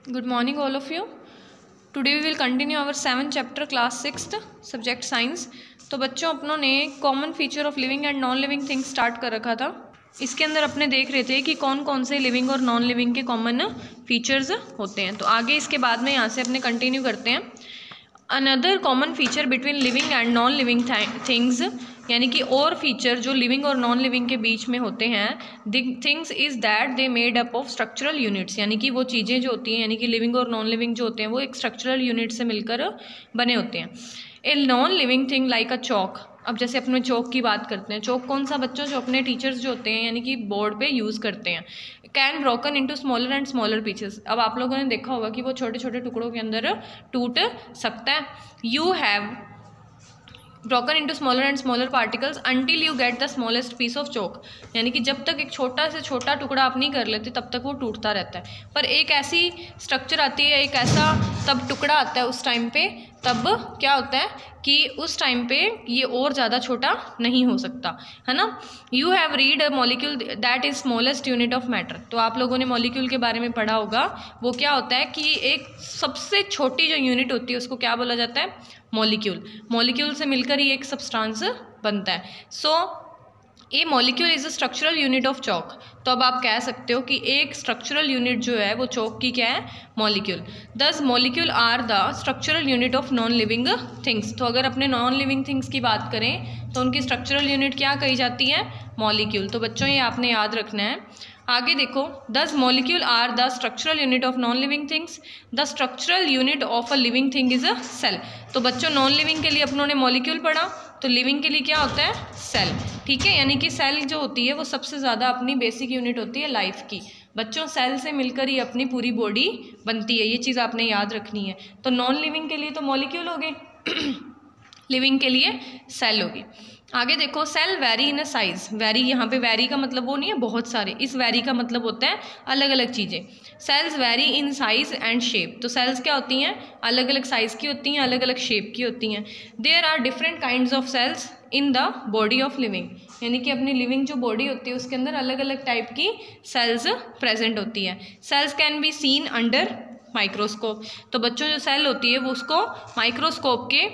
Good morning all of you. Today we will continue our 7th chapter class 6th subject science. तो बच्चों अपनों ने common feature of living and non living things start कर रखा था. इसके अंदर अपने देख रहे थे कि कौन कौन से लिविंग और नॉन लिविंग के कॉमन फीचर्स होते हैं. तो आगे इसके बाद में यहाँ से अपने कंटिन्यू करते हैं. Another common feature between living and non living things, यानी कि और फीचर जो लिविंग और नॉन लिविंग के बीच में होते हैं, things is that they made up of structural units, यानी कि वो चीज़ें जो होती हैं, यानी कि लिविंग और नॉन लिविंग जो होते हैं वो एक स्ट्रक्चरल यूनिट से मिलकर बने होते हैं. A non living thing like a chalk. अब जैसे अपने चौक की बात करते हैं, चौक कौन सा बच्चों जो अपने टीचर्स जो होते हैं यानी कि बोर्ड पे यूज़ करते हैं. Can broken into smaller and smaller pieces. अब आप लोगों ने देखा होगा कि वो छोटे छोटे टुकड़ों के अंदर टूट सकता है. You have broken into smaller and smaller particles until you get the smallest piece of chalk, यानी कि जब तक एक छोटा से छोटा टुकड़ा आप नहीं कर लेते तब तक वो टूटता रहता है. पर एक ऐसी स्ट्रक्चर आती है, एक ऐसा तब टुकड़ा आता है उस टाइम पे, तब क्या होता है कि उस टाइम पे ये और ज़्यादा छोटा नहीं हो सकता, है ना. You have read a molecule that is smallest unit of matter. तो आप लोगों ने मॉलिक्यूल के बारे में पढ़ा होगा. वो क्या होता है कि एक सबसे छोटी जो यूनिट होती है उसको क्या बोला जाता है, मॉलिक्यूल. मॉलिक्यूल से मिलकर ही एक सब्सटेंस बनता है. So a molecule is a structural unit of chalk. तो अब आप कह सकते हो कि एक स्ट्रक्चरल यूनिट जो है वो चौक की क्या है, molecule. These molecule are the structural unit of non living things. तो अगर अपने नॉन लिविंग थिंग्स की बात करें तो उनकी स्ट्रक्चरल यूनिट क्या कही जाती है, मॉलिक्यूल. तो बच्चों ये आपने याद रखना है. आगे देखो, these molecule are the structural unit of non living things. The structural unit of a living thing is a cell. तो बच्चों नॉन लिविंग के लिए अपनों ने मॉलिक्यूल पढ़ा, तो लिविंग के लिए क्या होता है, सेल. ठीक है, यानी कि सेल जो होती है वो सबसे ज़्यादा अपनी बेसिक यूनिट होती है लाइफ की. बच्चों सेल से मिलकर ही अपनी पूरी बॉडी बनती है, ये चीज़ आपने याद रखनी है. तो नॉन लिविंग के लिए तो मॉलिक्यूल हो गए, लिविंग के लिए सेल होगी. आगे देखो, cell vary in a size. Vary, यहाँ पे वेरी का मतलब वो नहीं है बहुत सारे, इस वेरी का मतलब होता है अलग अलग चीज़ें. Cells vary in size and shape. तो सेल्स क्या होती हैं, अलग अलग साइज़ की होती हैं, अलग अलग शेप की होती हैं. There are different kinds of cells in the body of living, यानी कि अपनी लिविंग जो बॉडी होती है उसके अंदर अलग अलग टाइप की सेल्स प्रेजेंट होती है. Cells can be seen under microscope. तो बच्चों जो सेल होती है वो उसको माइक्रोस्कोप के,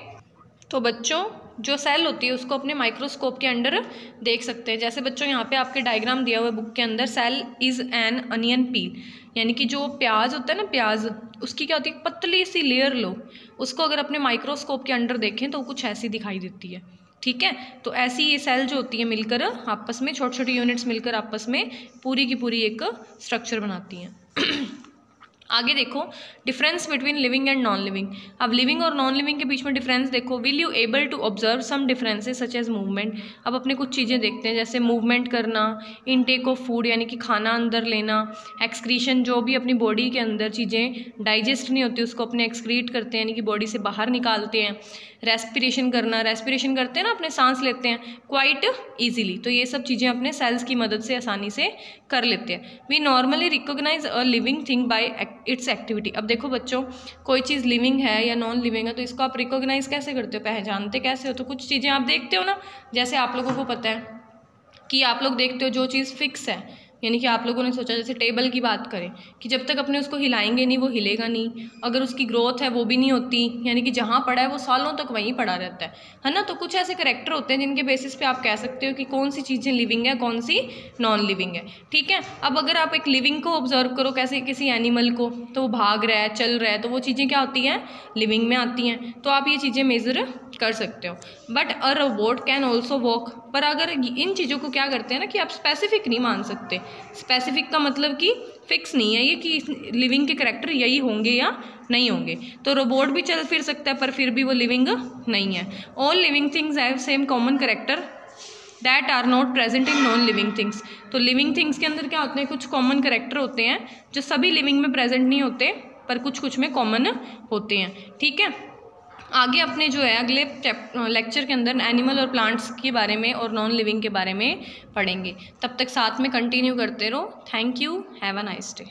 तो बच्चों जो सेल होती है उसको अपने माइक्रोस्कोप के अंडर देख सकते हैं. जैसे बच्चों यहाँ पे आपके डायग्राम दिया हुआ है बुक के अंदर, cell is an onion peel, यानी कि जो प्याज होता है ना, प्याज उसकी क्या होती है, पतली सी लेयर लो, उसको अगर अपने माइक्रोस्कोप के अंडर देखें तो कुछ ऐसी दिखाई देती है. ठीक है, तो ऐसी ये सेल जो होती है मिलकर आपस में, छोटी छोटी यूनिट्स मिलकर आपस में पूरी की पूरी एक स्ट्रक्चर बनाती हैं. आगे देखो, difference between living and non living. अब लिविंग और नॉन लिविंग के बीच में डिफरेंस देखो. Will you able to observe some differences such as movement. अब अपने कुछ चीज़ें देखते हैं, जैसे मूवमेंट करना, इनटेक ऑफ फूड यानी कि खाना अंदर लेना, एक्सक्रीशन जो भी अपनी बॉडी के अंदर चीज़ें डाइजेस्ट नहीं होती उसको अपने एक्सक्रीट करते हैं, यानी कि बॉडी से बाहर निकालते हैं. रेस्पिरेशन करना, रेस्पिरेशन करते हैं ना, अपने सांस लेते हैं क्वाइट ईजिली. तो ये सब चीज़ें अपने सेल्स की मदद से आसानी से कर लेते हैं. We normally recognise a living thing by its activity. अब देखो बच्चों, कोई चीज़ लिविंग है या नॉन लिविंग है तो इसको आप रिकोगनाइज कैसे करते हो, पहचानते कैसे हो. तो कुछ चीज़ें आप देखते हो ना, जैसे आप लोगों को पता है कि आप लोग देखते हो जो चीज़ फिक्स है, यानी कि आप लोगों ने सोचा, जैसे टेबल की बात करें कि जब तक अपने उसको हिलाएंगे नहीं वो हिलेगा नहीं. अगर उसकी ग्रोथ है वो भी नहीं होती, यानी कि जहाँ पड़ा है वो सालों तक वहीं पड़ा रहता है ना. तो कुछ ऐसे करैक्टर होते हैं जिनके बेसिस पे आप कह सकते हो कि कौन सी चीज़ें लिविंग है, कौन सी नॉन लिविंग है. ठीक है, अब अगर आप एक लिविंग को ऑब्जर्व करो, कैसे किसी एनिमल को, तो वो भाग रहा है, चल रहा है, तो वो चीज़ें क्या होती हैं, लिविंग में आती हैं. तो आप ये चीज़ें मेज़र कर सकते हो. But a robot can also walk. पर अगर इन चीज़ों को क्या करते हैं ना कि आप स्पेसिफिक नहीं मान सकते. स्पेसिफिक का मतलब कि फिक्स नहीं है ये कि लिविंग के करैक्टर यही होंगे या नहीं होंगे. तो रोबोट भी चल फिर सकता है पर फिर भी वो लिविंग नहीं है. All living things have same common character that are not present in non living things. तो लिविंग थिंग्स के अंदर क्या होते हैं, कुछ कॉमन करैक्टर होते हैं जो सभी लिविंग में प्रेजेंट नहीं होते पर कुछ कुछ में कॉमन होते हैं. ठीक है, आगे अपने जो है अगले लेक्चर के अंदर एनिमल और प्लांट्स के बारे में और नॉन लिविंग के बारे में पढ़ेंगे. तब तक साथ में कंटिन्यू करते रहो. Thank you, have a nice day.